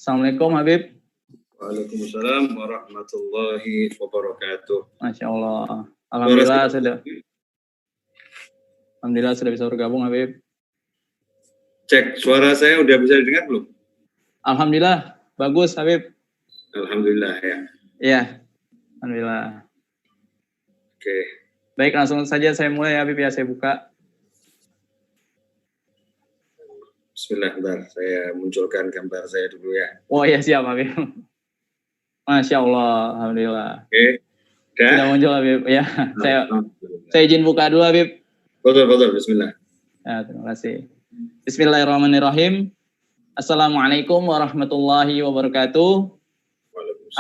Assalamualaikum Habib. Waalaikumsalam warahmatullahi wabarakatuh. Masya Allah. Alhamdulillah sudah bisa bergabung Habib. Cek, suara saya udah bisa didengar belum? Alhamdulillah, bagus Habib. Alhamdulillah ya. Iya, alhamdulillah. Oke. Baik, langsung saja saya mulai Habib ya, saya buka. Bismillah, bentar. Saya munculkan gambar saya dulu ya. Oh iya, siap Habib. Masya Allah, alhamdulillah. Oke. Sudah muncul Habib. Ya, saya izin buka dulu Habib. Betul, bismillah. Ya, terima kasih. Bismillahirrahmanirrahim. Assalamualaikum warahmatullahi wabarakatuh.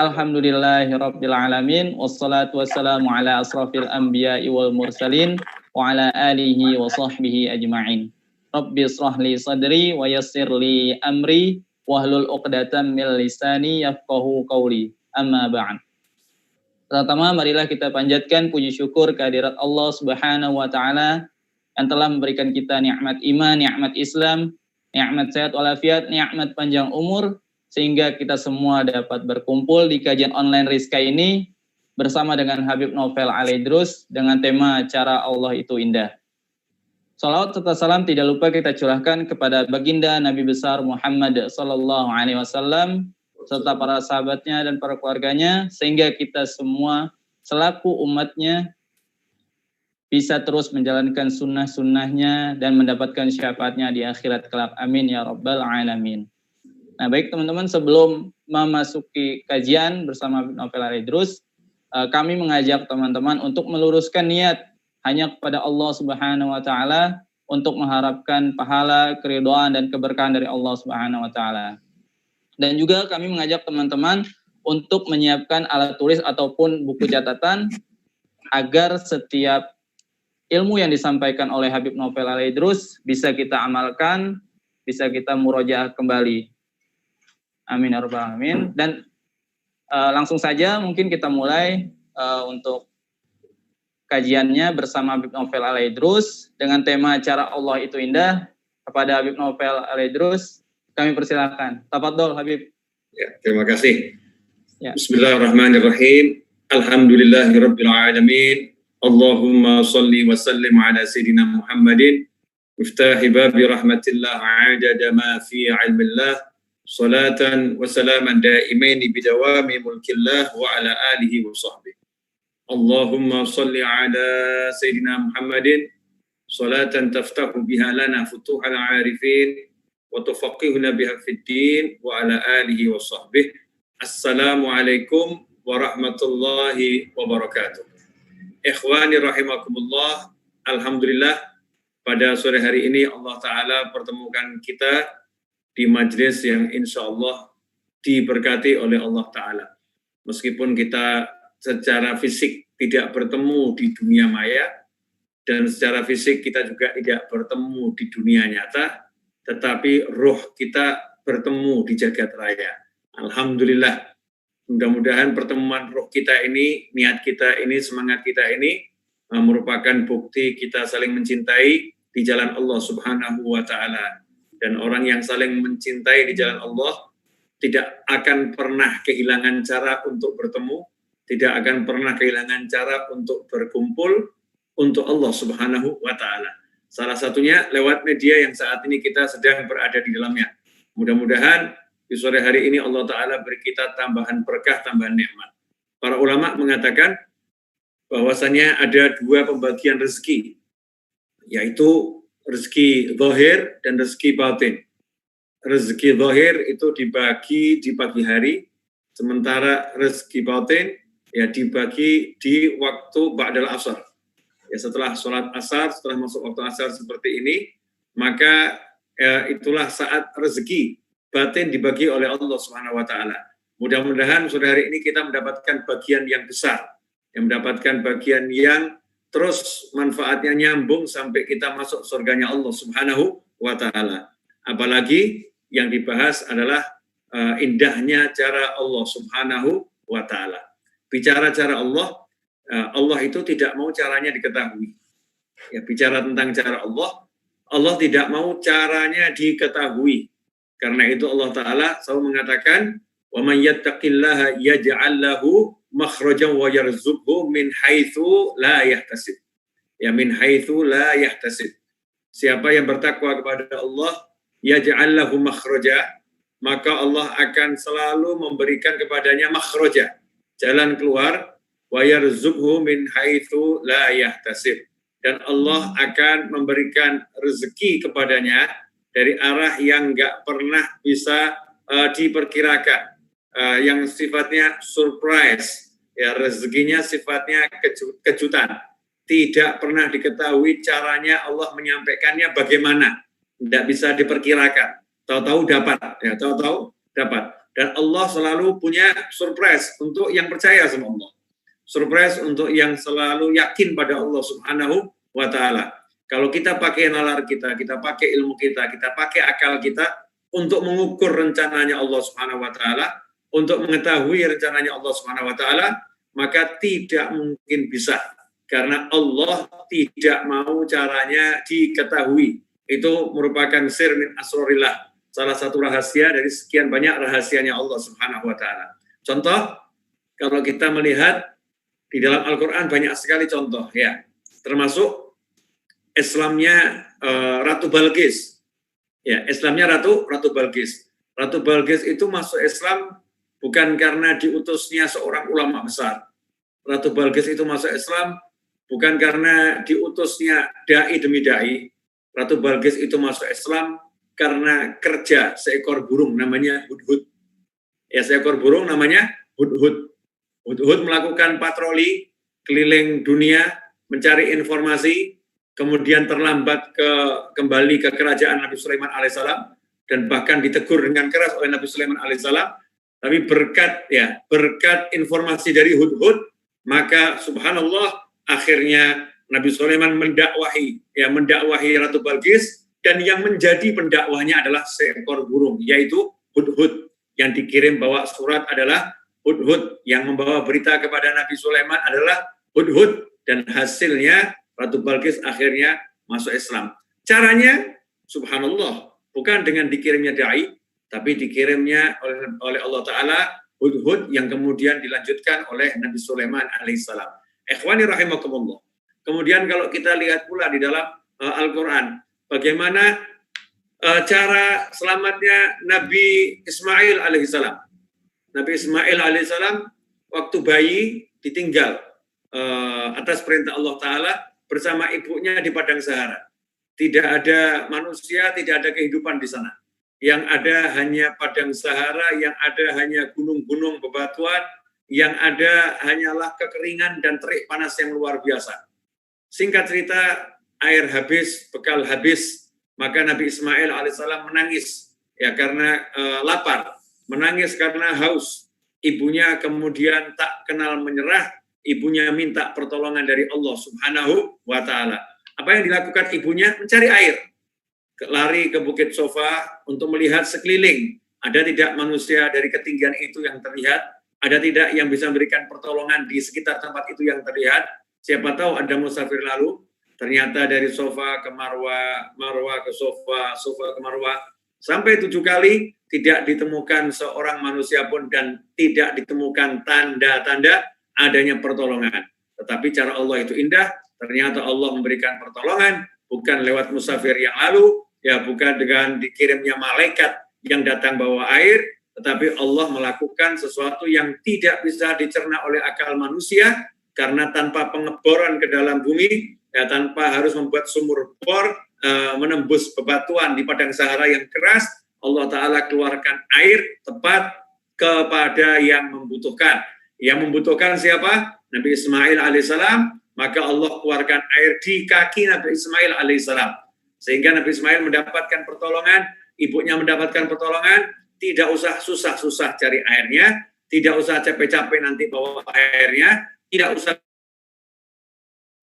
Alhamdulillahirabbil alamin wassalatu wassalamu ala asrafil anbiya'i wal mursalin wa ala alihi wa sahbihi ajma'in. Rabbi israh li sadri wa yassir li amri wahlul 'uqdatam min lisani yafqahu qawli. Amma ba'd. Pertama, marilah kita panjatkan puji syukur kehadirat Allah Subhanahu wa taala yang telah memberikan kita nikmat iman, nikmat Islam, nikmat sehat walafiat, nikmat panjang umur, sehingga kita semua dapat berkumpul di kajian online Rizka ini bersama dengan Habib Novel Al-Idrus dengan tema Cara Allah Itu Indah. Salawat serta salam tidak lupa kita curahkan kepada baginda Nabi besar Muhammad sallallahu alaihi wasallam serta para sahabatnya dan para keluarganya, sehingga kita semua selaku umatnya bisa terus menjalankan sunnah-sunnahnya dan mendapatkan syafaatnya di akhirat kelak. Amin ya rabbal alamin. Nah baik teman-teman, sebelum memasuki kajian bersama Novel Al-Idrus, kami mengajak teman-teman untuk meluruskan niat hanya kepada Allah Subhanahu wa taala untuk mengharapkan pahala, keridhaan dan keberkahan dari Allah Subhanahu wa taala. Dan juga kami mengajak teman-teman untuk menyiapkan alat tulis ataupun buku catatan agar setiap ilmu yang disampaikan oleh Habib Novel Al-Idrus bisa kita amalkan, bisa kita murojaah kembali. Amin ya rabbal alamin. Dan langsung saja mungkin kita mulai untuk kajiannya bersama Habib Novel Al-Idrus dengan tema Cara Allah Itu Indah. Kepada Habib Novel Al-Idrus kami persilakan. Tafadhol Habib. Ya, terima kasih. Ya. Bismillahirrahmanirrahim. Alhamdulillahirabbil alamin. Allahumma shalli wa sallim ala sayyidina Muhammadin miftahi babi rahmatillah adada ma fi ilmillah salatan wa salaman daimaini bidawami mulkillah wa ala alihi wa sahbihi. Allahumma shalli ala sayyidina Muhammadin salatan taftahu biha lana futuhal arifin wa tufaqihuna biha fid din wa ala alihi wa sahbihi. Assalamualaikum warahmatullahi wabarakatuh. Ikhwani rahimakumullah, alhamdulillah pada sore hari ini Allah Ta'ala pertemukan kita di majlis yang insya Allah diberkati oleh Allah Ta'ala. Meskipun kita secara fisik tidak bertemu di dunia maya, dan secara fisik kita juga tidak bertemu di dunia nyata, tetapi roh kita bertemu di jagat raya. Alhamdulillah. Mudah-mudahan pertemuan roh kita ini, niat kita ini, semangat kita ini merupakan bukti kita saling mencintai di jalan Allah Subhanahu wa taala. Dan orang yang saling mencintai di jalan Allah tidak akan pernah kehilangan cara untuk bertemu, tidak akan pernah kehilangan cara untuk berkumpul untuk Allah Subhanahu wa taala. Salah satunya lewat media yang saat ini kita sedang berada di dalamnya. Mudah-mudahan di sore hari ini Allah Ta'ala beri kita tambahan berkah, tambahan nikmat. Para ulama mengatakan bahwasanya ada dua pembagian rezeki, yaitu rezeki zahir dan rezeki batin. Rezeki zahir itu dibagi di pagi hari, sementara rezeki batin ya dibagi di waktu ba'dal asar. Ya, setelah sholat asar, setelah masuk waktu asar seperti ini, maka itulah saat rezeki batin dibagi oleh Allah Subhanahu wa taala. Mudah-mudahan sore hari ini kita mendapatkan bagian yang besar, yang mendapatkan bagian yang terus manfaatnya nyambung sampai kita masuk surganya Allah Subhanahu wa taala. Apalagi yang dibahas adalah indahnya cara Allah Subhanahu wa taala. Bicara cara Allah, Allah itu tidak mau caranya diketahui. Ya, bicara tentang cara Allah, Allah tidak mau caranya diketahui. Karena itu Allah Ta'ala selalu mengatakan, وَمَنْ يَتَّقِ اللَّهَ يَجْعَلْ لَهُ مَخْرَجًا وَيَرْزُقْهُ مِنْ حَيْثُ لَا يَحْتَسِبْ. Ya, min haitsu la yahtasib. Siapa yang bertakwa kepada Allah, yaj'al lahu makhraja, maka Allah akan selalu memberikan kepadanya makhraja, jalan keluar, wa yarzuqhu min haitsu la yahtasib. Dan Allah akan memberikan rezeki kepadanya dari arah yang enggak pernah bisa diperkirakan, yang sifatnya surprise, ya, rezekinya sifatnya kejutan. Tidak pernah diketahui caranya Allah menyampaikannya bagaimana, tidak bisa diperkirakan. Tahu-tahu dapat, ya, tahu-tahu dapat. Dan Allah selalu punya surprise untuk yang percaya sama Allah. Surprise untuk yang selalu yakin pada Allah Subhanahu wa Ta'ala. Kalau kita pakai nalar kita pakai ilmu kita pakai akal kita untuk mengukur rencananya Allah Subhanahu wa Ta'ala, untuk mengetahui rencananya Allah Subhanahu wa Ta'ala, maka tidak mungkin bisa. Karena Allah tidak mau caranya diketahui. Itu merupakan sir min asrorillah, salah satu rahasia dari sekian banyak rahasianya Allah Subhanahu wa Ta'ala. Contoh, kalau kita melihat di dalam Al-Quran banyak sekali contoh, ya, termasuk Islamnya Ratu Balqis. Ya, Islamnya Ratu Balqis. Ratu Balqis itu masuk Islam bukan karena diutusnya seorang ulama besar. Ratu Balqis itu masuk Islam bukan karena diutusnya dai demi dai. Ratu Balqis itu masuk Islam karena kerja seekor burung namanya hudhud. Ya, seekor burung namanya hudhud. Hudhud melakukan patroli keliling dunia mencari informasi, kemudian terlambat kembali ke kerajaan Nabi Sulaiman alaihissalam dan bahkan ditegur dengan keras oleh Nabi Sulaiman alaihissalam. Tapi berkat informasi dari hudhud, maka subhanallah, akhirnya Nabi Sulaiman mendakwahi Ratu Balqis, dan yang menjadi pendakwahnya adalah seekor burung, yaitu hudhud. Yang dikirim bawa surat adalah hudhud, yang membawa berita kepada Nabi Sulaiman adalah hudhud, dan hasilnya Ratu Balqis akhirnya masuk Islam. Caranya, subhanallah, bukan dengan dikirimnya dai, tapi dikirimnya oleh Allah Ta'ala hudhud yang kemudian dilanjutkan oleh Nabi Sulaiman alaihissalam. Ikhwani rahimakumullah. Kemudian kalau kita lihat pula di dalam Al-Quran, bagaimana cara selamatnya Nabi Ismail alaihissalam. Nabi Ismail alaihissalam waktu bayi ditinggal atas perintah Allah Ta'ala bersama ibunya di padang Sahara. Tidak ada manusia, tidak ada kehidupan di sana. Yang ada hanya padang Sahara, yang ada hanya gunung-gunung bebatuan, yang ada hanyalah kekeringan dan terik panas yang luar biasa. Singkat cerita, air habis, bekal habis, maka Nabi Ismail alaihissalam menangis, ya, karena lapar, menangis karena haus. Ibunya kemudian tak kenal menyerah, ibunya minta pertolongan dari Allah Subhanahu wa Ta'ala. Apa yang dilakukan ibunya? Mencari air. Lari ke Bukit Sofa untuk melihat sekeliling. Ada tidak manusia dari ketinggian itu yang terlihat? Ada tidak yang bisa memberikan pertolongan di sekitar tempat itu yang terlihat? Siapa tahu ada musafir lalu. Ternyata dari Sofa ke Marwa, Marwa ke Sofa, Sofa ke Marwa, sampai 7 kali tidak ditemukan seorang manusia pun dan tidak ditemukan tanda-tanda adanya pertolongan. Tetapi cara Allah itu indah. Ternyata Allah memberikan pertolongan bukan lewat musafir yang lalu, ya, bukan dengan dikirimnya malaikat yang datang bawa air, tetapi Allah melakukan sesuatu yang tidak bisa dicerna oleh akal manusia, karena tanpa pengeboran ke dalam bumi, ya, tanpa harus membuat sumur bor, menembus bebatuan di padang Sahara yang keras, Allah Ta'ala keluarkan air tepat kepada yang membutuhkan. Yang membutuhkan siapa? Nabi Ismail alaihissalam. Maka Allah keluarkan air di kaki Nabi Ismail alaihissalam. Sehingga Nabi Ismail mendapatkan pertolongan, ibunya mendapatkan pertolongan, tidak usah susah-susah cari airnya, tidak usah capek-capek nanti bawa airnya, tidak usah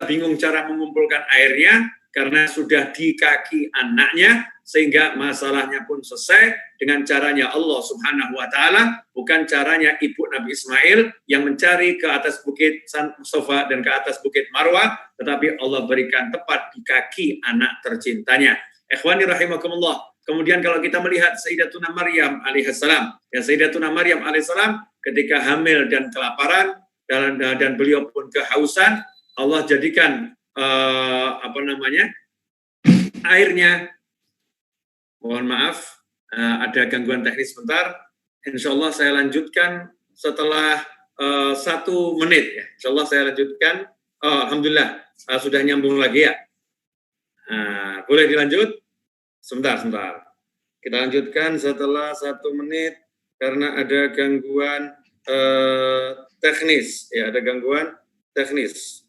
bingung cara mengumpulkan airnya, karena sudah di kaki anaknya, sehingga masalahnya pun selesai dengan caranya Allah Subhanahu wa Ta'ala, bukan caranya ibu Nabi Ismail yang mencari ke atas bukit Sofa dan ke atas bukit Marwa, tetapi Allah berikan tepat di kaki anak tercintanya. Ikhwani rahimakumullah. Kemudian kalau kita melihat Sayyidatuna Maryam alaihissalam, ya Sayyidatuna Maryam alaihissalam ketika hamil dan kelaparan dan beliau pun kehausan, Allah jadikan airnya. Mohon maaf, ada gangguan teknis sebentar. Insya Allah saya lanjutkan setelah 1 menit ya. Insya Allah saya lanjutkan. Alhamdulillah sudah nyambung lagi ya. Boleh dilanjut? Sebentar. Kita lanjutkan setelah 1 menit karena ada gangguan teknis. Ya, ada gangguan teknis.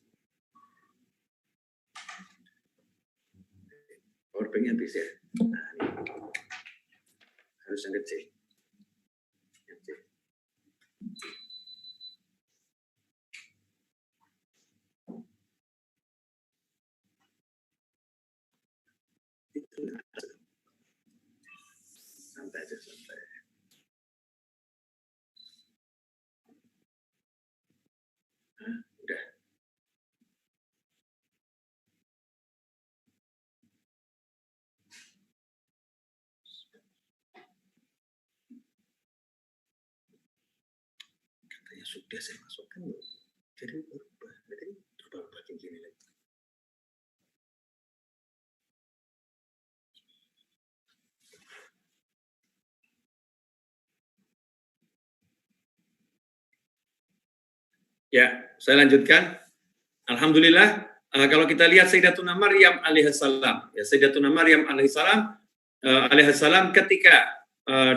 Powerbanknya habis ya. Harus yang kecil. Santai aja, santai. Udah. Katanya sudah saya masukkan, jadi berubah. Jadi berubah gini lagi. Ya, saya lanjutkan. Alhamdulillah, kalau kita lihat Sayyidatuna Maryam alaihissalam, ya Sayyidatuna Maryam alaihissalam ketika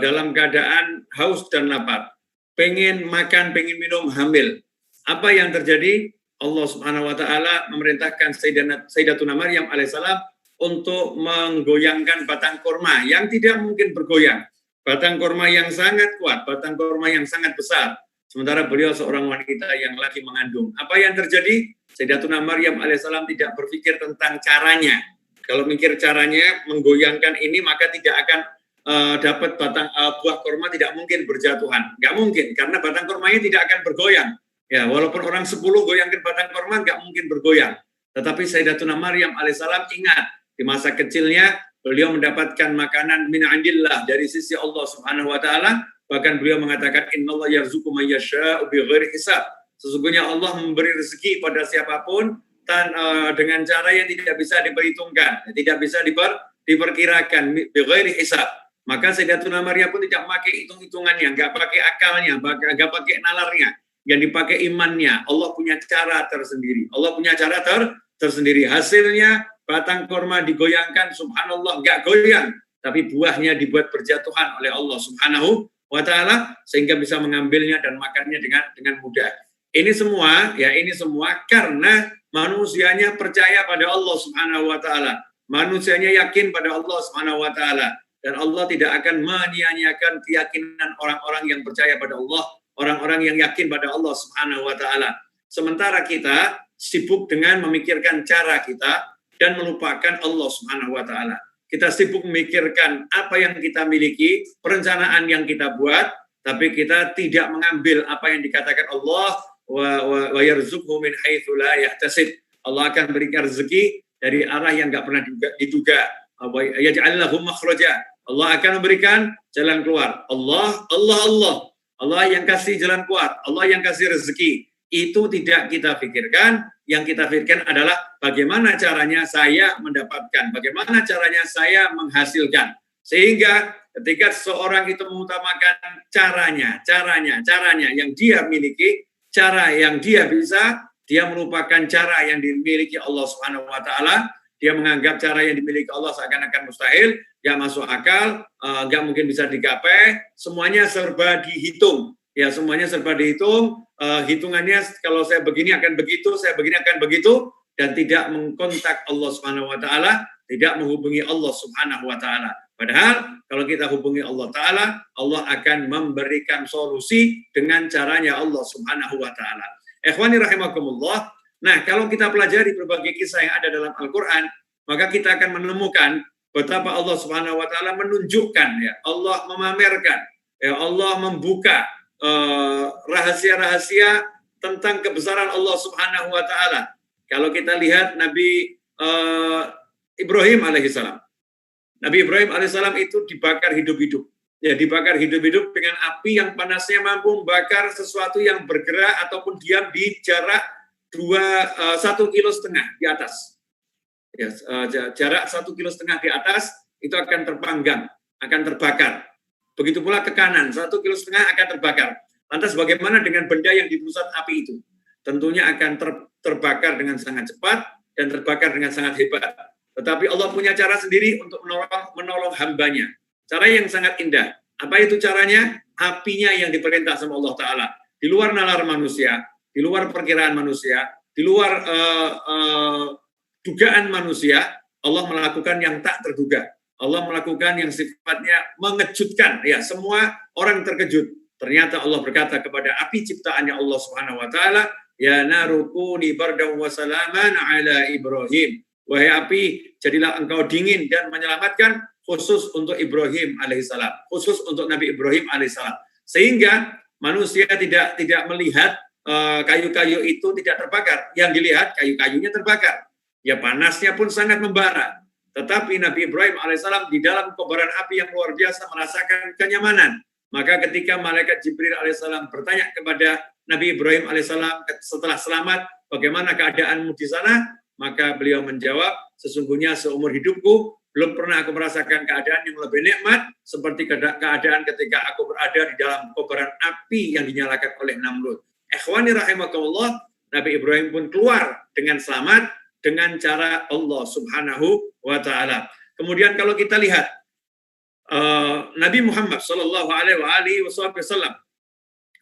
dalam keadaan haus dan lapar, pengen makan, pengen minum, hamil. Apa yang terjadi? Allah Subhanahu wa taala memerintahkan Sayyidatuna Maryam alaihissalam untuk menggoyangkan batang kurma yang tidak mungkin bergoyang. Batang kurma yang sangat kuat, batang kurma yang sangat besar. Sementara beliau seorang wanita yang lagi mengandung. Apa yang terjadi? Sayyidatuna Maryam alaihissalam tidak berpikir tentang caranya. Kalau mikir caranya menggoyangkan ini, maka tidak akan dapat batang buah kurma, tidak mungkin berjatuhan. Nggak mungkin, karena batang kurmanya tidak akan bergoyang. Ya, walaupun orang 10 goyangkan batang kurma, nggak mungkin bergoyang. Tetapi Sayyidatuna Maryam alaihissalam ingat, di masa kecilnya, beliau mendapatkan makanan min indillah dari sisi Allah Subhanahu wa taala. Bahkan beliau mengatakan innallaha yarzuqu may yasha'u bighairi hisab. Sesungguhnya Allah memberi rezeki pada siapapun dengan cara yang tidak bisa diperhitungkan, tidak bisa diperkirakan bighairi hisab. Maka Sayyidatuna Maryam pun tidak pakai hitung-hitungannya, enggak pakai akalnya, enggak pakai nalarnya, yang dipakai imannya. Allah punya cara tersendiri. Allah punya cara tersendiri. Hasilnya batang kurma digoyangkan, subhanallah, enggak goyang, tapi buahnya dibuat berjatuhan oleh Allah Subhanahu wa ta'ala sehingga bisa mengambilnya dan makannya dengan mudah. Ini semua karena manusianya percaya pada Allah Subhanahu wa ta'ala. Manusianya yakin pada Allah Subhanahu wa ta'ala, dan Allah tidak akan menyia-nyiakan keyakinan orang-orang yang percaya pada Allah, orang-orang yang yakin pada Allah Subhanahu wa ta'ala. Sementara kita sibuk dengan memikirkan cara kita dan melupakan Allah Subhanahu wa ta'ala. Kita sibuk memikirkan apa yang kita miliki, perencanaan yang kita buat, tapi kita tidak mengambil apa yang dikatakan Allah, wa yarzuqhu min haitsu la yahtasib. Allah akan berikan rezeki dari arah yang enggak pernah diduga. Yaj'al lahu makhraja. Allah akan memberikan jalan keluar. Allah yang kasih jalan keluar, Allah yang kasih rezeki. Itu tidak kita pikirkan. Yang kita pikirkan adalah bagaimana caranya saya mendapatkan, bagaimana caranya saya menghasilkan. Sehingga ketika seseorang itu mengutamakan caranya yang dia miliki, cara yang dia bisa, dia melupakan cara yang dimiliki Allah Subhanahu wa taala. Dia menganggap cara yang dimiliki Allah seakan-akan mustahil, nggak masuk akal, nggak mungkin bisa digapai, semuanya serba dihitung. Ya, semuanya serba dihitung, hitungannya kalau saya begini akan begitu, saya begini akan begitu, dan tidak mengkontak Allah Subhanahu wa taala, tidak menghubungi Allah Subhanahu wa taala. Padahal kalau kita hubungi Allah taala, Allah akan memberikan solusi dengan caranya Allah Subhanahu wa taala. Ikhwani rahimakumullah. Nah, kalau kita pelajari berbagai kisah yang ada dalam Al-Qur'an, maka kita akan menemukan betapa Allah Subhanahu wa taala menunjukkan, ya, Allah memamerkan, ya, Allah membuka rahasia-rahasia tentang kebesaran Allah Subhanahu wa taala. Kalau kita lihat Nabi Ibrahim alaihissalam. Nabi Ibrahim alaihissalam itu dibakar hidup-hidup. Ya, dibakar hidup-hidup dengan api yang panasnya mampu membakar sesuatu yang bergerak ataupun diam di jarak 1,5 kilo di atas. Ya, jarak 1,5 kilo di atas itu akan terpanggang, akan terbakar. Begitu pula ke kanan, 1,5 kilo akan terbakar. Lantas bagaimana dengan benda yang di pusat api itu? Tentunya akan terbakar dengan sangat cepat dan terbakar dengan sangat hebat. Tetapi Allah punya cara sendiri untuk menolong hambanya. Cara yang sangat indah. Apa itu caranya? Apinya yang diperintah sama Allah Ta'ala. Di luar nalar manusia, di luar perkiraan manusia, di luar dugaan manusia, Allah melakukan yang tak terduga. Allah melakukan yang sifatnya mengejutkan. Ya, semua orang terkejut. Ternyata Allah berkata kepada api ciptaannya Allah Subhanahu wa Ta'ala, ya narukuni bardaw wa salaman ala Ibrahim. Wahai api, jadilah engkau dingin dan menyelamatkan, khusus untuk Ibrahim alaihissalam, khusus untuk Nabi Ibrahim alaihissalam. Sehingga manusia tidak melihat kayu-kayu itu tidak terbakar. Yang dilihat kayu-kayunya terbakar. Ya, panasnya pun sangat membara. Tetapi Nabi Ibrahim alaihissalam di dalam kobaran api yang luar biasa merasakan kenyamanan. Maka ketika malaikat Jibril alaihissalam bertanya kepada Nabi Ibrahim alaihissalam setelah selamat, bagaimana keadaanmu di sana? Maka beliau menjawab, sesungguhnya seumur hidupku belum pernah aku merasakan keadaan yang lebih nikmat seperti keadaan ketika aku berada di dalam kobaran api yang dinyalakan oleh Namrud. Ikhwani rahimakumullah, Nabi Ibrahim pun keluar dengan selamat dengan cara Allah Subhanahu wa Ta'ala. Kemudian kalau kita lihat Nabi Muhammad sallallahu alaihi wasallam,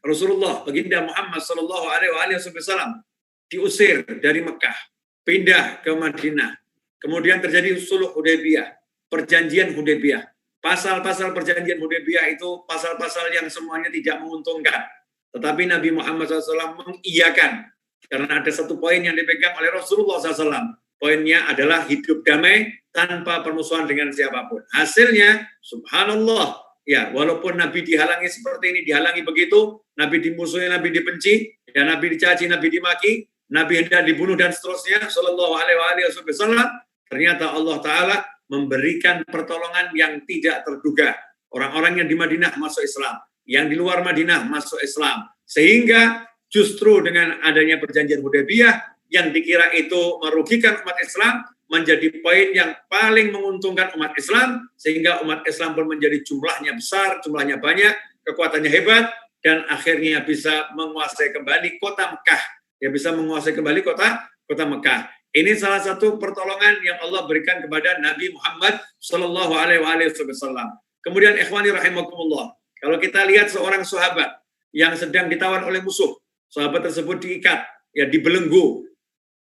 Rasulullah baginda Muhammad sallallahu alaihi wasallam diusir dari Mekah, pindah ke Madinah. Kemudian terjadi sulh Hudaybiyah, perjanjian Hudaybiyah. Pasal-pasal perjanjian Hudaybiyah itu pasal-pasal yang semuanya tidak menguntungkan. Tetapi Nabi Muhammad SAW mengiyakan. Karena ada satu poin yang dipegang oleh Rasulullah SAW. Poinnya adalah hidup damai tanpa permusuhan dengan siapapun. Hasilnya, subhanallah, ya walaupun Nabi dihalangi seperti ini, dihalangi begitu, Nabi dimusuhi, Nabi dibenci, ya Nabi dicaci, Nabi dimaki, Nabi hendak dibunuh dan seterusnya, sallallahu alaihi wasallam, ternyata Allah Ta'ala memberikan pertolongan yang tidak terduga. Orang-orang yang di Madinah masuk Islam, yang di luar Madinah masuk Islam. Sehingga justru dengan adanya perjanjian Hudaybiyah, yang dikira itu merugikan umat Islam, menjadi poin yang paling menguntungkan umat Islam, sehingga umat Islam pun menjadi jumlahnya besar, jumlahnya banyak, kekuatannya hebat, dan akhirnya bisa menguasai kembali kota Mekah. Ya, bisa menguasai kembali kota Mekah. Ini salah satu pertolongan yang Allah berikan kepada Nabi Muhammad sallallahu alaihi wasallam. Kemudian ikhwani rahimakumullah, kalau kita lihat seorang sahabat yang sedang ditawan oleh musuh, sahabat tersebut diikat, ya dibelenggu.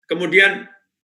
Kemudian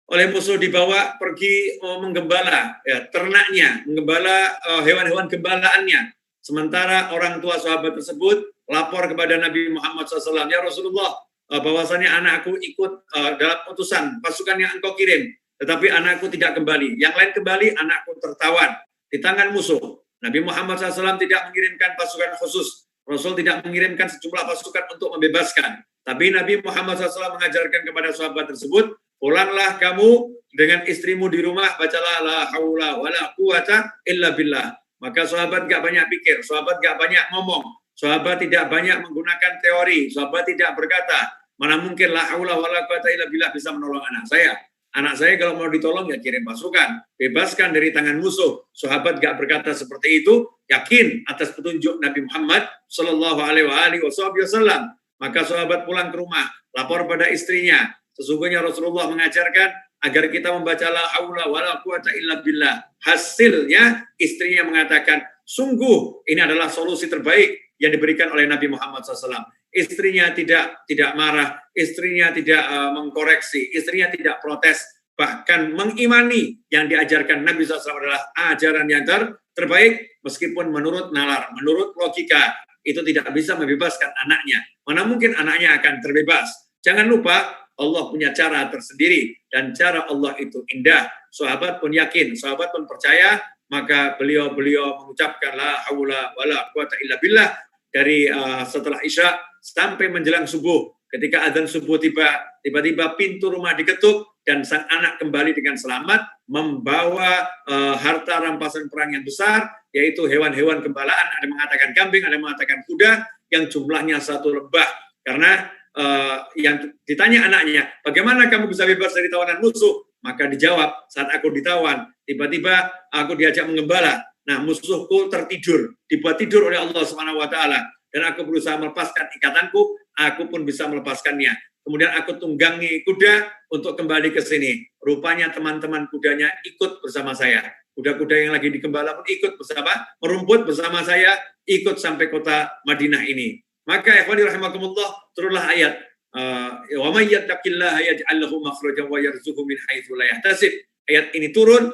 oleh musuh dibawa pergi menggembala ya ternaknya, menggembala hewan-hewan gembalaannya. Sementara orang tua sahabat tersebut lapor kepada Nabi Muhammad SAW, ya Rasulullah, bahwasanya anakku ikut dalam utusan pasukan yang engkau kirim, tetapi anakku tidak kembali. Yang lain kembali, anakku tertawan di tangan musuh. Nabi Muhammad SAW tidak mengirimkan pasukan khusus. Rasul tidak mengirimkan sejumlah pasukan untuk membebaskan. Tapi Nabi Muhammad SAW mengajarkan kepada sahabat tersebut, pulanglah kamu dengan istrimu di rumah, bacalah la haula wa la quwata illa billah. Maka sahabat gak banyak pikir, sahabat gak banyak ngomong. Sahabat tidak banyak menggunakan teori. Sahabat tidak berkata, mana mungkin la haula wala quwata illa billah bisa menolong anak saya. Anak saya kalau mau ditolong ya kirim pasukan. Bebaskan dari tangan musuh. Sahabat gak berkata seperti itu. Yakin atas petunjuk Nabi Muhammad sallallahu alaihi wasallam. Maka sahabat pulang ke rumah, lapor pada istrinya. Sesungguhnya Rasulullah mengajarkan agar kita membaca la haula wala quwata illa billah. Hasilnya istrinya mengatakan, sungguh ini adalah solusi terbaik yang diberikan oleh Nabi Muhammad SAW. Istrinya tidak marah, istrinya tidak mengkoreksi, istrinya tidak protes, bahkan mengimani yang diajarkan Nabi SAW adalah ajaran yang terbaik, meskipun menurut nalar, menurut logika, itu tidak bisa membebaskan anaknya. Mana mungkin anaknya akan terbebas. Jangan lupa, Allah punya cara tersendiri, dan cara Allah itu indah. Sahabat pun yakin, sahabat pun percaya, maka beliau mengucapkan la haula wala quwata illa billah dari setelah Isya sampai menjelang subuh. Ketika azan subuh tiba-tiba pintu rumah diketuk, dan sang anak kembali dengan selamat, membawa harta rampasan perang yang besar, yaitu hewan-hewan gembalaan. Ada yang mengatakan kambing, ada yang mengatakan kuda, yang jumlahnya 1 lebah. Karena yang ditanya anaknya, bagaimana kamu bisa bebas dari tawanan musuh? Maka dijawab, saat aku ditawan, tiba-tiba aku diajak mengembala. Nah, musuhku tertidur, dibuat tidur oleh Allah SWT, dan aku berusaha melepaskan ikatanku, aku pun bisa melepaskannya. Kemudian aku tunggangi kuda untuk kembali ke sini. Rupanya teman-teman kudanya ikut bersama saya. Kuda-kuda yang lagi digembala pun ikut bersama, merumput bersama saya, ikut sampai kota Madinah ini. Maka ikhwani rahimakumullah, turunlah ayat wa may yattaqillaha yaj'al lahu makhrajan wa yarzuqhu min haitsu la yahtasib. Ayat ini turun,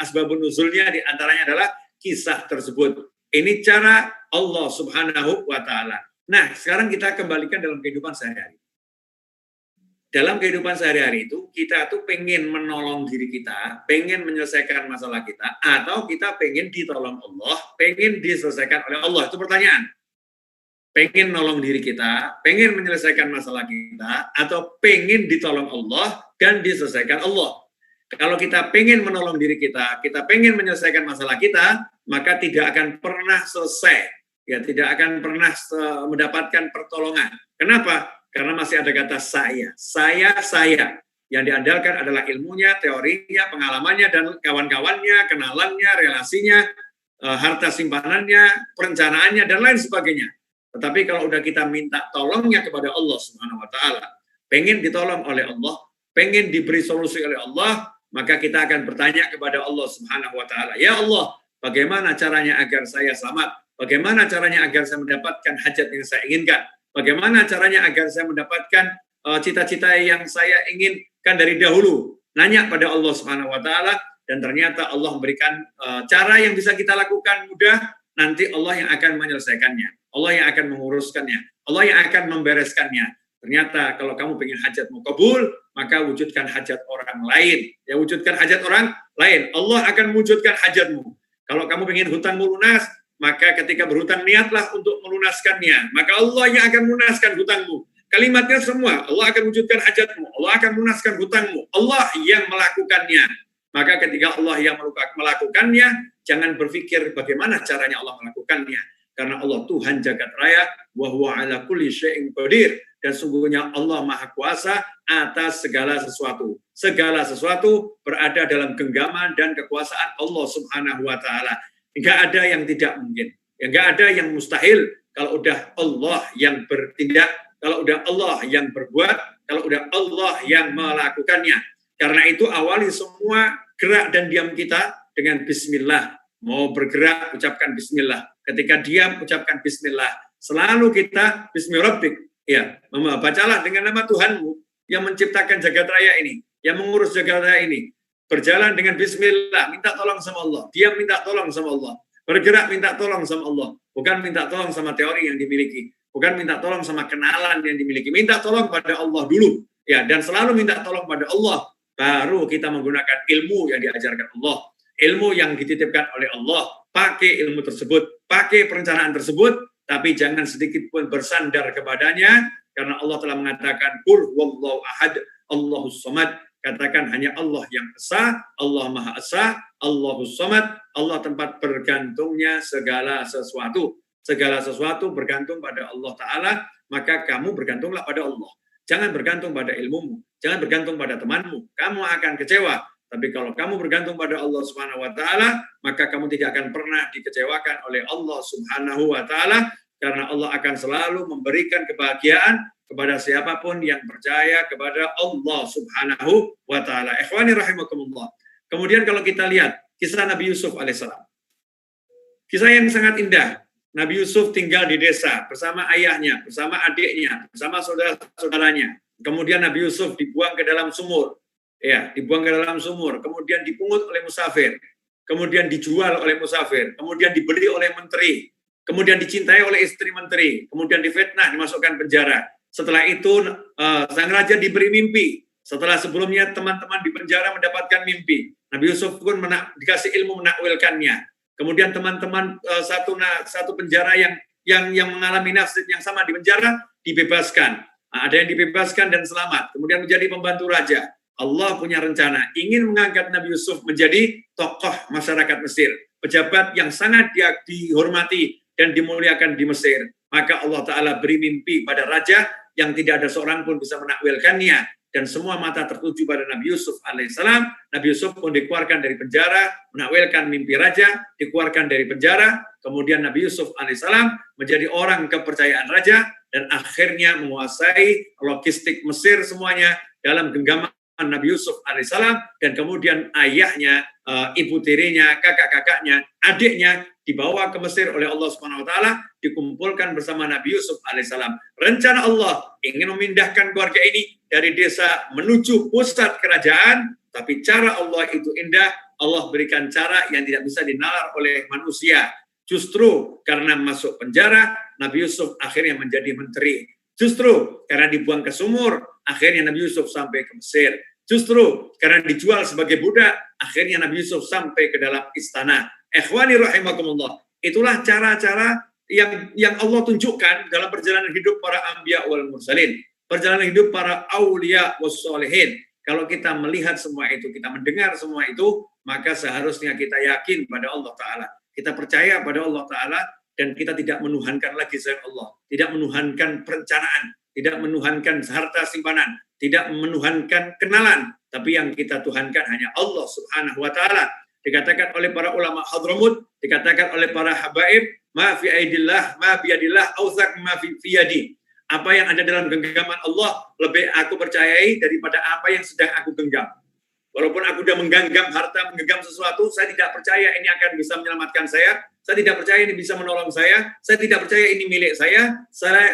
asbabun nuzulnya di antaranya adalah kisah tersebut. Ini cara Allah Subhanahu wa taala. Nah, sekarang kita kembalikan dalam kehidupan sehari-hari. Dalam kehidupan sehari-hari itu, kita tuh pengen menolong diri kita, pengen menyelesaikan masalah kita, atau kita pengen ditolong Allah, pengen diselesaikan oleh Allah. Itu pertanyaan. Pengen nolong diri kita, pengen menyelesaikan masalah kita, atau pengen ditolong Allah dan diselesaikan Allah. Kalau kita pengen menolong diri kita pengen menyelesaikan masalah kita, maka tidak akan pernah selesai. Ya, tidak akan pernah mendapatkan pertolongan. Kenapa? Karena masih ada kata saya. Yang diandalkan adalah ilmunya, teorinya, pengalamannya, dan kawan-kawannya, kenalannya, relasinya, harta simpanannya, perencanaannya, dan lain sebagainya. Tetapi kalau udah kita minta tolongnya kepada Allah Subhanahu wa taala, pengen ditolong oleh Allah, pengen diberi solusi oleh Allah, maka kita akan bertanya kepada Allah Subhanahu wa taala, "Ya Allah, bagaimana caranya agar saya selamat? Bagaimana caranya agar saya mendapatkan hajat yang saya inginkan? Bagaimana caranya agar saya mendapatkan cita-cita yang saya inginkan dari dahulu?" Nanya pada Allah Subhanahu wa taala, dan ternyata Allah memberikan cara yang bisa kita lakukan mudah. Nanti Allah yang akan menyelesaikannya, Allah yang akan menguruskannya, Allah yang akan membereskannya. Ternyata kalau kamu pengen hajatmu kabul, maka wujudkan hajat orang lain. Ya, wujudkan hajat orang lain. Allah akan mewujudkan hajatmu. Kalau kamu pengen hutangmu lunas, maka ketika berhutang niatlah untuk melunaskannya. Maka Allah yang akan melunaskan hutangmu. Kalimatnya semua, Allah akan wujudkan hajatmu, Allah akan melunaskan hutangmu, Allah yang melakukannya. Maka ketika Allah yang melakukannya, jangan berpikir bagaimana caranya Allah melakukannya. Karena Allah Tuhan jagat raya, wa huwa ala kulli syai'in qadir. Dan sungguhnya Allah Maha Kuasa atas segala sesuatu. Segala sesuatu berada dalam genggaman dan kekuasaan Allah Subhanahu wa taala. Enggak ada yang tidak mungkin. Enggak ada yang mustahil kalau udah Allah yang bertindak, kalau udah Allah yang berbuat, kalau udah Allah yang melakukannya. Karena itu awali semua gerak dan diam kita dengan bismillah. Mau bergerak, ucapkan bismillah. Ketika diam, ucapkan bismillah. Selalu kita bismillahirrahmanirrahim. Ya, bacalah dengan nama Tuhanmu yang menciptakan jagat raya ini, yang mengurus jagat raya ini. Berjalan dengan bismillah, minta tolong sama Allah. Diam, minta tolong sama Allah. Bergerak, minta tolong sama Allah. Bukan minta tolong sama teori yang dimiliki. Bukan minta tolong sama kenalan yang dimiliki. Minta tolong pada Allah dulu. Ya, dan selalu minta tolong pada Allah. Baru kita menggunakan ilmu yang diajarkan Allah. Ilmu yang dititipkan oleh Allah. Pakai ilmu tersebut. Pakai perencanaan tersebut. Tapi jangan sedikit pun bersandar kepadanya. Karena Allah telah mengatakan, Qul huwallahu ahad, Allahus samad. Katakan hanya Allah yang esa, Allah Maha Esa, Allahus samad. Allah tempat bergantungnya segala sesuatu. Segala sesuatu bergantung pada Allah Ta'ala. Maka kamu bergantunglah pada Allah. Jangan bergantung pada ilmumu, jangan bergantung pada temanmu. Kamu akan kecewa. Tapi kalau kamu bergantung pada Allah Subhanahu wa taala, maka kamu tidak akan pernah dikecewakan oleh Allah Subhanahu wa taala, karena Allah akan selalu memberikan kebahagiaan kepada siapapun yang percaya kepada Allah Subhanahu wa taala. Ikhwani rahimakumullah. Kemudian kalau kita lihat kisah Nabi Yusuf alaihissalam. Kisah yang sangat indah. Nabi Yusuf tinggal di desa bersama ayahnya, bersama adiknya, bersama saudara-saudaranya. Kemudian Nabi Yusuf dibuang ke dalam sumur. Ya, dibuang ke dalam sumur. Kemudian dipungut oleh musafir. Kemudian dijual oleh musafir. Kemudian dibeli oleh menteri. Kemudian dicintai oleh istri menteri. Kemudian difitnah, dimasukkan penjara. Setelah itu sang raja diberi mimpi. Setelah sebelumnya teman-teman di penjara mendapatkan mimpi. Nabi Yusuf pun dikasih ilmu menakwilkannya. Kemudian teman-teman satu penjara yang mengalami nasib yang sama di penjara dibebaskan. Nah, ada yang dibebaskan dan selamat. Kemudian menjadi pembantu raja. Allah punya rencana, ingin mengangkat Nabi Yusuf menjadi tokoh masyarakat Mesir, pejabat yang sangat dihormati dan dimuliakan di Mesir. Maka Allah Ta'ala beri mimpi pada raja yang tidak ada seorang pun bisa menakwilkannya, dan semua mata tertuju pada Nabi Yusuf alaihissalam. Nabi Yusuf pun dikeluarkan dari penjara, menakwilkan mimpi raja, dikeluarkan dari penjara. Kemudian Nabi Yusuf alaihissalam menjadi orang kepercayaan raja, dan akhirnya menguasai logistik Mesir semuanya dalam genggaman Nabi Yusuf alaihissalam. Dan kemudian ayahnya, ibu tirinya, kakak-kakaknya, adiknya dibawa ke Mesir oleh Allah Subhanahu wa taala, dikumpulkan bersama Nabi Yusuf alaihissalam. Rencana Allah ingin memindahkan keluarga ini dari desa menuju pusat kerajaan, tapi cara Allah itu indah. Allah berikan cara yang tidak bisa dinalar oleh manusia. Justru karena masuk penjara, Nabi Yusuf akhirnya menjadi menteri. Justru karena dibuang ke sumur, akhirnya Nabi Yusuf sampai ke Mesir. Justru karena dijual sebagai budak, akhirnya Nabi Yusuf sampai ke dalam istana. Ikhwani rahimakumullah. Itulah cara-cara yang Allah tunjukkan dalam perjalanan hidup para anbiya wal mursalin, perjalanan hidup para aulia was solihin. Kalau kita melihat semua itu, kita mendengar semua itu, maka seharusnya kita yakin pada Allah Ta'ala. Kita percaya pada Allah Ta'ala, dan kita tidak menuhankan lagi selain Allah. Tidak menuhankan perencanaan, tidak menuhankan harta simpanan, tidak menuhankan kenalan, tapi yang kita tuhankan hanya Allah Subhanahu wa Ta'ala. Dikatakan oleh para ulama Hadramut, dikatakan oleh para habaib, ma fi aidillah, ma biyadillah, authaq ma fi yadi. Apa yang ada dalam genggaman Allah lebih aku percayai daripada apa yang sedang aku genggam. Walaupun aku sudah menggenggam harta, menggenggam sesuatu, saya tidak percaya ini akan bisa menyelamatkan saya tidak percaya ini bisa menolong saya tidak percaya ini milik saya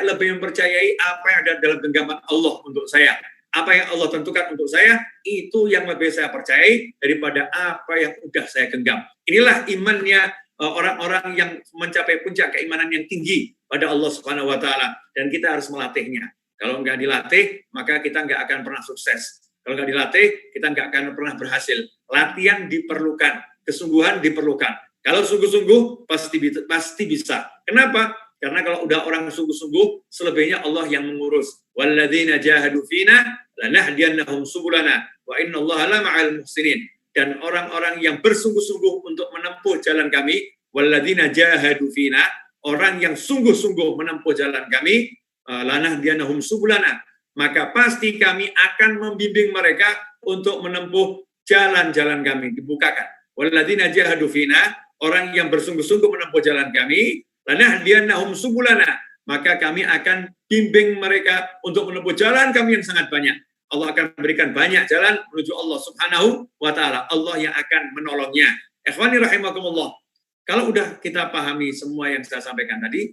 lebih mempercayai apa yang ada dalam genggaman Allah untuk saya. Apa yang Allah tentukan untuk saya, itu yang lebih saya percayai daripada apa yang udah saya genggam. Inilah imannya orang-orang yang mencapai puncak keimanan yang tinggi pada Allah Subhanahu wa Ta'ala. Dan kita harus melatihnya. Kalau nggak dilatih, maka kita nggak akan pernah sukses. Kalau nggak dilatih, kita nggak akan pernah berhasil. Latihan diperlukan, kesungguhan diperlukan. Kalau sungguh-sungguh, pasti bisa. Kenapa? Karena kalau udah orang sungguh-sungguh, selebihnya Allah yang mengurus. Walladzina jahadu fina lanahdiyannahum subulana wa innallaha lama'al muhsinin. Dan orang-orang yang bersungguh-sungguh untuk menempuh jalan kami, walladzina jahadu fina, orang yang sungguh-sungguh menempuh jalan kami, lanahdiyannahum subulana, maka pasti kami akan membimbing mereka untuk menempuh jalan-jalan kami, dibukakan. Walladzina jahadu fina, orang yang bersungguh-sungguh menempuh jalan kami, lanahdiyannahum subulana, maka kami akan bimbing mereka untuk menempuh jalan kami yang sangat banyak. Allah akan memberikan banyak jalan menuju Allah Subhanahu wa Ta'ala. Allah yang akan menolongnya. Ikhwani rahimakumullah. Kalau udah kita pahami semua yang saya sampaikan tadi,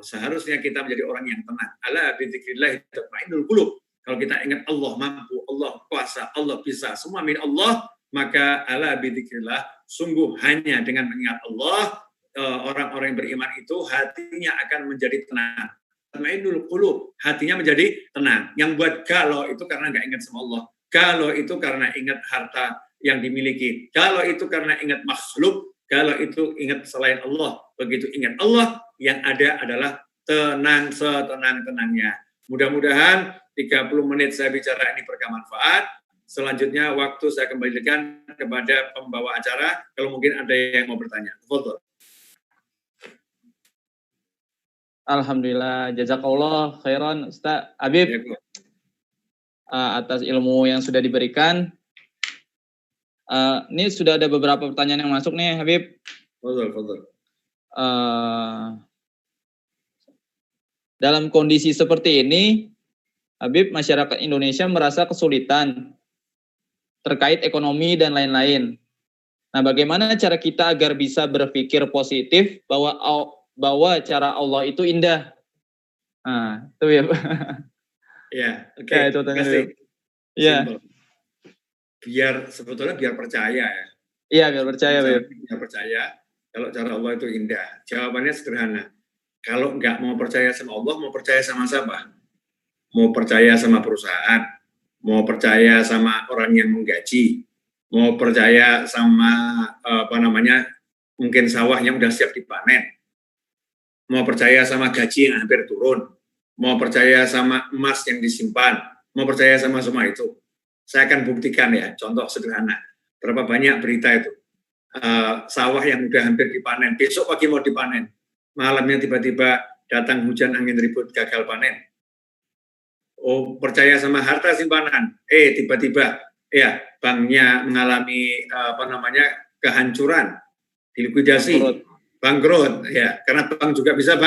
seharusnya kita menjadi orang yang tenang. Ala bi dzikrillah tatma'innul qulub. Kalau kita ingat Allah mampu, Allah kuasa, Allah bisa, semua milik Allah, maka ala bi dzikrillah, sungguh hanya dengan mengingat Allah, orang-orang yang beriman itu hatinya akan menjadi tenang. Tatma'innul qulub, hatinya menjadi tenang. Yang buat galau itu karena nggak ingat sama Allah. Galau itu karena ingat harta yang dimiliki. Galau itu karena ingat makhluk. Galau itu ingat selain Allah. Begitu ingat Allah, yang ada adalah tenang setenang-tenangnya. Mudah-mudahan 30 menit saya bicara ini bermanfaat. Selanjutnya waktu saya kembalikan kepada pembawa acara. Kalau mungkin ada yang mau bertanya. Foto. Alhamdulillah, jazakallah khairan Ustaz Habib atas ilmu yang sudah diberikan. Ini sudah ada beberapa pertanyaan yang masuk nih Habib. Fadhal. Dalam kondisi seperti ini, Habib, masyarakat Indonesia merasa kesulitan terkait ekonomi dan lain-lain. Nah, bagaimana cara kita agar bisa berpikir positif bahwa cara Allah itu indah? Nah, itu ya. Ya, oke. Ya, itu tanya. Ya. Sebetulnya biar percaya ya. Iya, biar percaya, Beb. Biar percaya kalau cara Allah itu indah. Jawabannya sederhana. Kalau nggak mau percaya sama Allah, mau percaya sama siapa? Mau percaya sama perusahaan, mau percaya sama orang yang menggaji, mau percaya sama mungkin sawah yang udah siap dipanen, mau percaya sama gaji yang hampir turun, mau percaya sama emas yang disimpan, mau percaya sama semua itu. Saya akan buktikan ya, contoh sederhana. Berapa banyak berita itu. Sawah yang udah hampir dipanen, besok pagi mau dipanen. Malamnya tiba-tiba datang hujan angin ribut, gagal panen. Oh, percaya sama harta simpanan. Tiba-tiba ya banknya mengalami kehancuran, dilikuidasi, bangkrut ya, karena bank juga bisa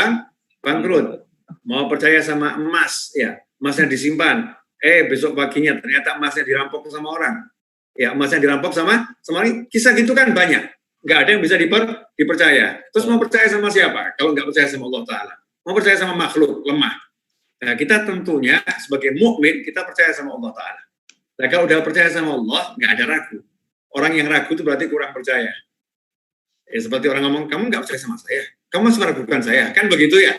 bangkrut. Mau percaya sama emas ya, emasnya disimpan, besok paginya ternyata emasnya dirampok sama orang. Ya, emasnya dirampok sama ini, kisah gitu kan banyak. Nggak ada yang bisa dipercaya. Terus mau percaya sama siapa? Kalau nggak percaya sama Allah Ta'ala. Mau percaya sama makhluk, lemah. Nah, kita tentunya sebagai mukmin kita percaya sama Allah Ta'ala. Nah, kalau udah percaya sama Allah, nggak ada ragu. Orang yang ragu itu berarti kurang percaya. Ya, seperti orang ngomong, kamu nggak percaya sama saya, kamu masih meragukan saya, kan begitu ya?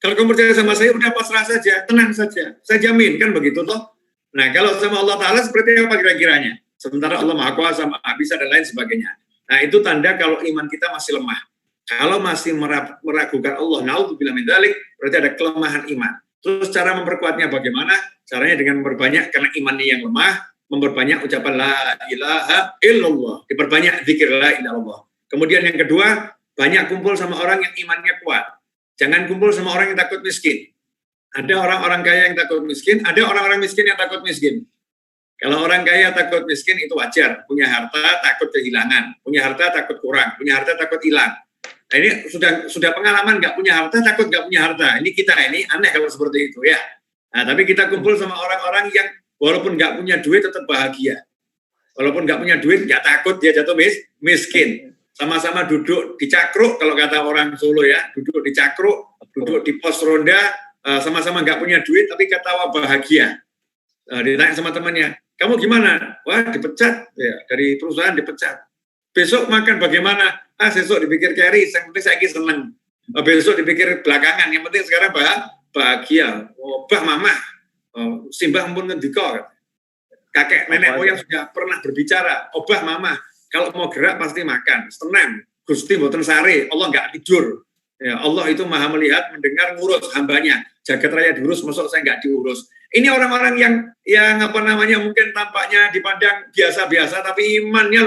Kalau kamu percaya sama saya, udah pasrah saja, tenang saja, saya jamin, kan begitu toh? Nah, kalau sama Allah Ta'ala seperti apa kira-kiranya? Sementara Allah Maha Kuasa, Maha Bisa, dan lain sebagainya. Nah, itu tanda kalau iman kita masih lemah. Kalau masih meragukan Allah, naudzubillah min dzalik, berarti ada kelemahan iman. Terus cara memperkuatnya bagaimana? Caranya dengan memperbanyak, karena imannya yang lemah, memperbanyak ucapan la ilaha illallah, diperbanyak zikir la ilaha illallah. Kemudian yang kedua, banyak kumpul sama orang yang imannya kuat. Jangan kumpul sama orang yang takut miskin. Ada orang-orang kaya yang takut miskin, ada orang-orang miskin yang takut miskin. Kalau orang kaya takut miskin itu wajar, punya harta takut kehilangan, punya harta takut kurang, punya harta takut hilang. Nah, ini sudah pengalaman nggak punya harta, takut nggak punya harta. Ini kita ini aneh kalau seperti itu ya. Nah, tapi kita kumpul sama orang-orang yang walaupun nggak punya duit tetap bahagia. Walaupun nggak punya duit nggak takut dia jatuh miskin. Sama-sama duduk di cakruk kalau kata orang Solo ya, duduk di cakruk, duduk di pos ronda, sama-sama nggak punya duit tapi ketawa bahagia. Ditanya sama temannya, kamu gimana? Wah, dipecat ya, dari perusahaan dipecat. Besok makan bagaimana? Besok dipikir carry, yang penting saya seneng. Besok dipikir belakangan, yang penting sekarang bahagia. Bah mama, simbah pun ngendika. Kakek nenek moyang sudah pernah berbicara, obah mama, kalau mau gerak pasti makan, tenang, Gusti mboten sare, Allah nggak tidur. Ya, Allah itu maha melihat, mendengar, ngurus hambanya. Jagat raya diurus, masuk saya nggak diurus. Ini orang-orang yang mungkin tampaknya dipandang biasa-biasa, tapi imannya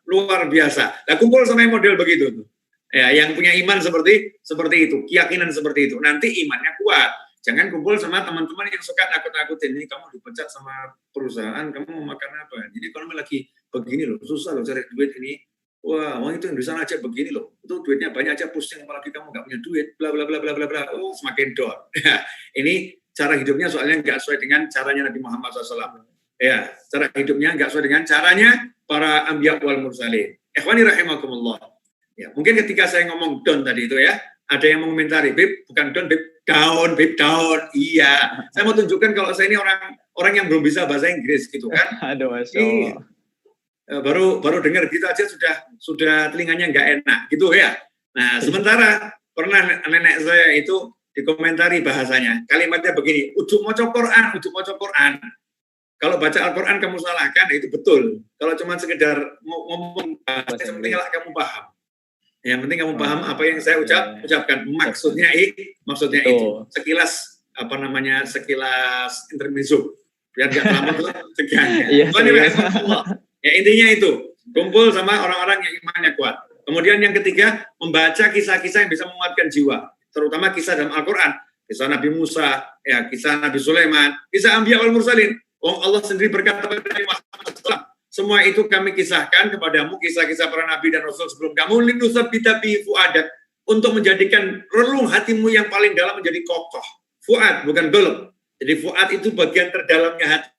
luar biasa. Nah, kumpul sama yang model begitu tuh. Ya, yang punya iman seperti itu, keyakinan seperti itu. Nanti imannya kuat. Jangan kumpul sama teman-teman yang suka nakut-nakutin. Ini kamu dipecat sama perusahaan, kamu mau makan apa? Jadi kalau lagi begini loh, susah loh cari duit ini. Wah, itu yang di sana aja begini loh. Itu duitnya banyak aja pusing, apalagi kamu nggak punya duit, bla bla bla bla bla bla. Oh, semakin down. Ini cara hidupnya soalnya nggak sesuai dengan caranya Nabi Muhammad SAW. Ya, cara hidupnya nggak sesuai dengan caranya para anbiya wal mursalin. Ikhwani rahimakumullah. Ya, mungkin ketika saya ngomong down tadi itu ya, ada yang mengomentari, Bib, bukan down, Bib, down, Bib, down. Iya, saya mau tunjukkan kalau saya ini orang yang belum bisa bahasa Inggris gitu kan. Aduh, Masya Allah. Baru dengar gitu aja sudah telinganya nggak enak gitu ya. Nah, sementara pernah nenek saya itu dikomentari bahasanya, kalimatnya begini, ujuk moco Quran. Kalau baca Al-Quran kamu salahkan, itu betul. Kalau cuma sekedar ngomong bahasa, yang penting kamu paham. Yang penting kamu paham apa yang saya ucapkan. Maksudnya itu. Sekilas intermezzo. Biar nggak terlalu tegangnya. Ya, intinya itu, kumpul sama orang-orang yang imannya kuat. Kemudian yang ketiga, membaca kisah-kisah yang bisa menguatkan jiwa, terutama kisah dalam Al-Quran, kisah Nabi Musa, ya, kisah Nabi Sulaiman, kisah Anbiya wal Mursalin. Allah sendiri berkata kepada Nabi Muhammad SAW, semua itu kami kisahkan kepadamu, kisah-kisah para Nabi dan Rasul sebelum kamu, linusabbita bihi fuadak, untuk menjadikan relung hatimu yang paling dalam menjadi kokoh. Fuad, bukan golok. Jadi fuad itu bagian terdalamnya hati.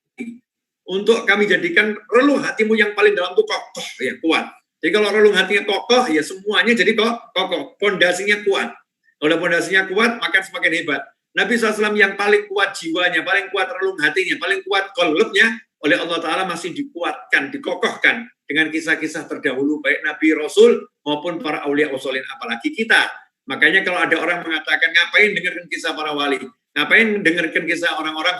Untuk kami jadikan relung hatimu yang paling dalam itu kokoh, ya kuat. Jadi kalau relung hatinya kokoh, ya semuanya jadi kokoh. Pondasinya kuat. Kalau pondasinya kuat, maka semakin hebat. Nabi SAW yang paling kuat jiwanya, paling kuat relung hatinya, paling kuat qalbnya, oleh Allah Ta'ala masih dikuatkan, dikokohkan dengan kisah-kisah terdahulu, baik Nabi, Rasul, maupun para aulia wasolin, apalagi kita. Makanya kalau ada orang mengatakan, ngapain dengarkan kisah para wali? Ngapain dengarkan kisah orang-orang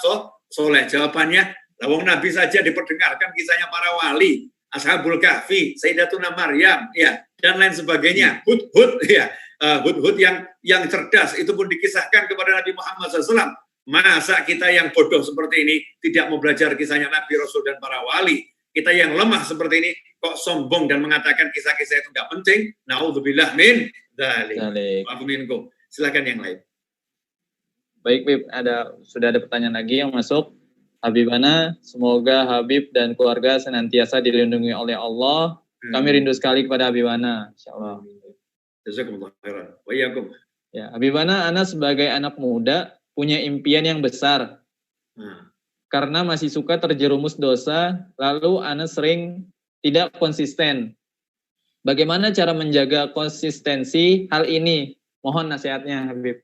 soleh? Jawabannya, lawang Nabi saja diperdengarkan kisahnya para wali, Ashabul Kahfi, Sayyidatuna Maryam, ya, dan lain sebagainya. Hud-hud, ya, hud-hud yang cerdas itu pun dikisahkan kepada Nabi Muhammad SAW. Masa kita yang bodoh seperti ini tidak mau belajar kisahnya Nabi, Rasul, dan para wali? Kita yang lemah seperti ini kok sombong dan mengatakan kisah-kisah itu nggak penting? Na'udzubillah min dzalik. Silakan yang lain. Baik, Habib, sudah ada pertanyaan lagi yang masuk. Habibana, semoga Habib dan keluarga senantiasa dilindungi oleh Allah. Kami rindu sekali kepada Habibana, insyaallah. Jazakumullah khairan. Wa iyyakum. Ya, Habibana, ana sebagai anak muda punya impian yang besar. Karena masih suka terjerumus dosa, lalu ana sering tidak konsisten. Bagaimana cara menjaga konsistensi hal ini? Mohon nasihatnya, Habib.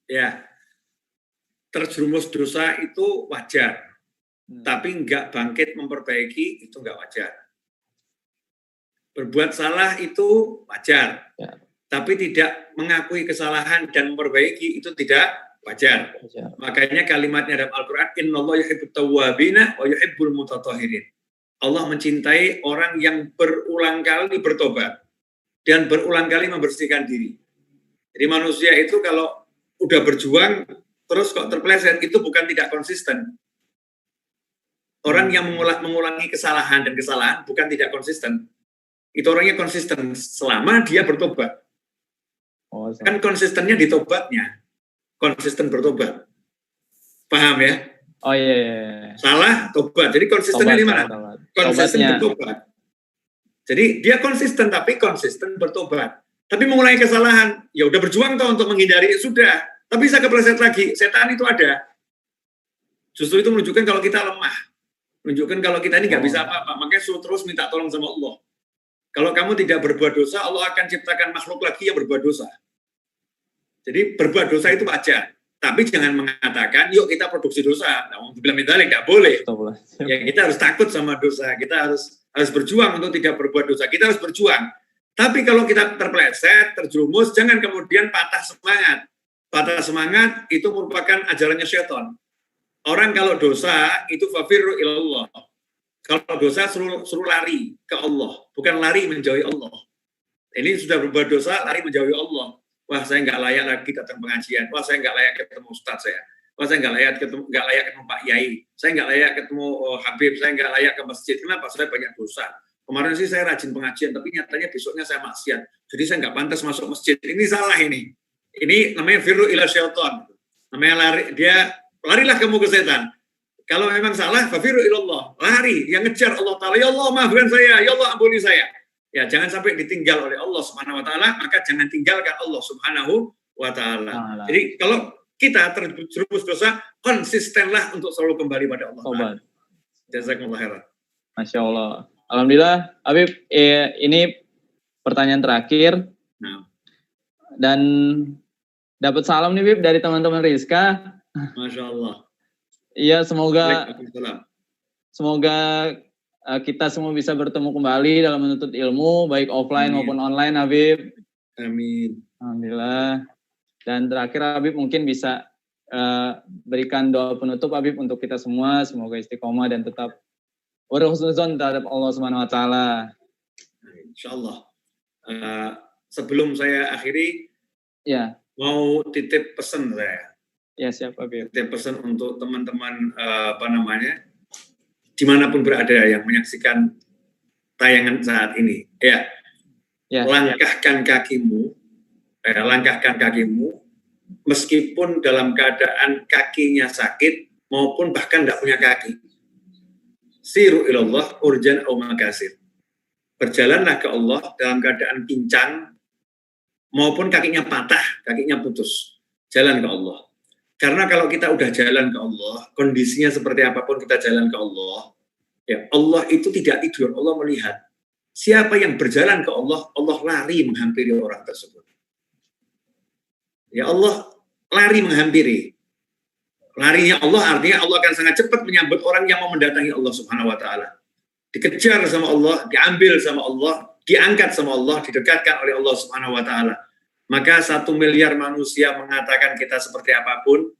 Ya, terjerumus dosa itu wajar. Tapi nggak bangkit memperbaiki, itu nggak wajar. Berbuat salah itu wajar. Ya. Tapi tidak mengakui kesalahan dan memperbaiki itu tidak wajar. Makanya kalimatnya dalam Al-Quran, Innallaha yuhibbut tawwabina wa yuhibbul mutatahhirin. Allah mencintai orang yang berulang kali bertobat dan berulang kali membersihkan diri. Jadi manusia itu kalau udah berjuang terus kok terpeleset, itu bukan tidak konsisten. Orang yang mengulangi kesalahan dan kesalahan bukan tidak konsisten. Itu orangnya konsisten selama dia bertobat. Kan konsistennya di tobatnya, konsisten bertobat. Paham ya? Oh iya. Salah, tobat. Jadi konsistennya di mana? Konsisten bertobat. Jadi dia konsisten, tapi konsisten bertobat. Tapi mengulangi kesalahan, ya udah berjuang toh untuk menghindari, sudah. Tapi bisa kepleset lagi, setan itu ada. Justru itu menunjukkan kalau kita lemah. Menunjukkan kalau kita ini nggak bisa apa-apa. Makanya suruh terus minta tolong sama Allah. Kalau kamu tidak berbuat dosa, Allah akan ciptakan makhluk lagi yang berbuat dosa. Jadi berbuat dosa itu wajar, tapi jangan mengatakan, yuk kita produksi dosa. Nah, bilang medali nggak boleh. Ya kita harus takut sama dosa. Kita harus berjuang untuk tidak berbuat dosa. Kita harus berjuang. Tapi kalau kita terpeleset, terjerumus, jangan kemudian patah semangat. Patah semangat itu merupakan ajarannya syaitan. Orang kalau dosa itu fafirru ilallah. Kalau dosa suruh lari ke Allah, bukan lari menjauhi Allah. Ini sudah berbuat dosa, lari menjauhi Allah. Wah, saya nggak layak lagi datang pengajian. Wah, saya nggak layak ketemu Ustadz saya. Wah, saya nggak layak ketemu Pak Yai. Saya nggak layak ketemu Habib. Saya nggak layak ke masjid. Kenapa? Saya banyak dosa. Kemarin sih saya rajin pengajian, tapi nyatanya besoknya saya maksiat. Jadi saya nggak pantas masuk masjid. Ini salah ini. Ini namanya firru ila syaitan. Namanya larilah kamu ke setan. Kalau memang salah, fafirru ilallah. Lari, yang ngejar Allah Ta'ala. Ya Allah, maafkan saya. Ya Allah, ampuni saya. Ya, jangan sampai ditinggal oleh Allah Subhanahu wa Ta'ala, maka jangan tinggalkan Allah Subhanahu wa Ta'ala. Jadi kalau kita terjerumus dosa, konsistenlah untuk selalu kembali pada Allah. Jazakumullah khairan. Masya Allah. Alhamdulillah, Habib, ini pertanyaan terakhir. Dan dapat salam nih, Habib, dari teman-teman Rizka. Masya Allah. Iya, semoga kita semua bisa bertemu kembali dalam menuntut ilmu, baik offline maupun online, Habib. Amin. Alhamdulillah. Dan terakhir, Habib mungkin bisa berikan doa penutup, Habib, untuk kita semua. Semoga istiqomah dan tetap berhusnuzon terhadap Allah Subhanahu wa Ta'ala. Insyaallah. Sebelum saya akhiri, ya, mau titip pesan saya. Ya, siap, Habib. Titip pesan untuk teman-teman dimanapun berada yang menyaksikan tayangan saat ini. Ya. Langkahkan kakimu, meskipun dalam keadaan kakinya sakit maupun bahkan tidak punya kaki. Siru ilallah urjan au makasir. Berjalanlah ke Allah dalam keadaan pincang maupun kakinya patah, kakinya putus. Jalan ke Allah. Karena kalau kita udah jalan ke Allah, kondisinya seperti apapun kita jalan ke Allah, ya Allah itu tidak tidur, Allah melihat. Siapa yang berjalan ke Allah, Allah lari menghampiri orang tersebut. Ya Allah lari menghampiri. Larinya Allah artinya Allah akan sangat cepat menyambut orang yang mau mendatangi Allah Subhanahu wa Ta'ala. Dikejar sama Allah, diambil sama Allah, diangkat sama Allah, didekatkan oleh Allah Subhanahu wa Ta'ala. Maka 1 miliar manusia mengatakan kita seperti apapun,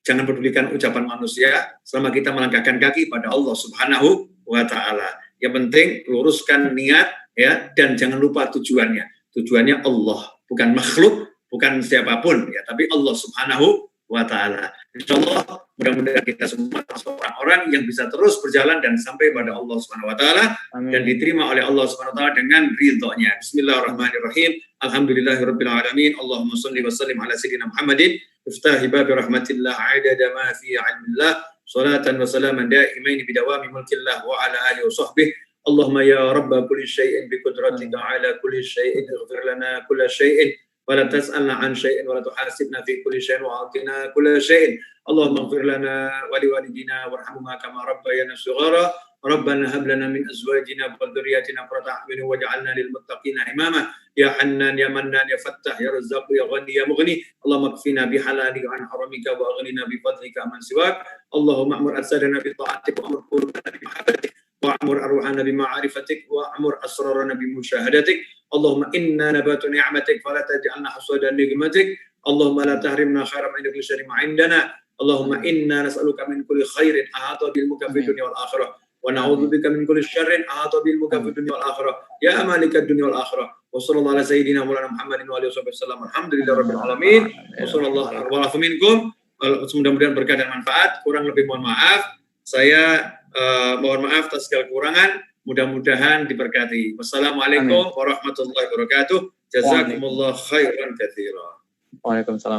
jangan pedulikan ucapan manusia selama kita melangkahkan kaki pada Allah Subhanahu wa Ta'ala. Yang penting luruskan niat, ya, dan jangan lupa tujuannya. Tujuannya Allah, bukan makhluk, bukan siapapun, ya, tapi Allah Subhanahu wa ta'ala. Insyaallah mudah-mudahan kita semua orang-orang yang bisa terus berjalan dan sampai pada Allah Subhanahu wa taala dan diterima oleh Allah Subhanahu wa taala dengan ridhonya. Bismillahirrahmanirrahim. Alhamdulillahirabbil alamin. Allahumma shalli wa sallim ala sayyidina Muhammadin iftahi babi rahmatillah adada ma fi ilmillah salatan wa salaman daimain bidawami mulkillah wa ala alihi wa sahbihi. Allahumma ya rabba kulli syai'in bi qudratika ala kulli syai'in ighfir lana kulla syai'in ولا تسألنا عن شيء ولا تحاسبنا في كل شيء وأعطنا كل شيء اللهم اغفر لنا ولوالدينا وارحمهما كما ربيانا صغارا ربنا هب لنا من أزواجنا وذرياتنا قرة أعين واجعلنا للمتقين إماما يا حنان يا منان يا فتاح يا رزاق يا غني يا مغني اللهم اكفنا بحلالك عن حرمك وأغننا بفضلك عمن سواك اللهم أمر أجسادنا بطاعتك وأمر قلوبنا بمحبتك وأعمر أرواحنا بمعرفتك وأعمر أسرارنا بمشاهدتك اللهم إنا نبات نعمتك فلا تجعلنا حصادا نقمتك اللهم لا تحرمنا خير من كل شر ما عندنا اللهم إنا نسألك من كل خير أحاط بالملك في الدنيا والآخرة ونعوذ بك من كل شر أحاط بالملك في الدنيا والآخرة يا مالك الدنيا والآخرة وصلى الله على سيدنا مولانا محمد وآله وصحبه وسلم الحمد لله رب العالمين وصلى الله عليه منكم. Mudah-mudahan berkah dan manfaat. Kurang lebih mohon maaf. Saya mohon maaf atas segala kekurangan. Mudah-mudahan diberkati. Wassalamualaikum warahmatullahi wabarakatuh. Jazakumullah khairan katsira. Waalaikumsalam.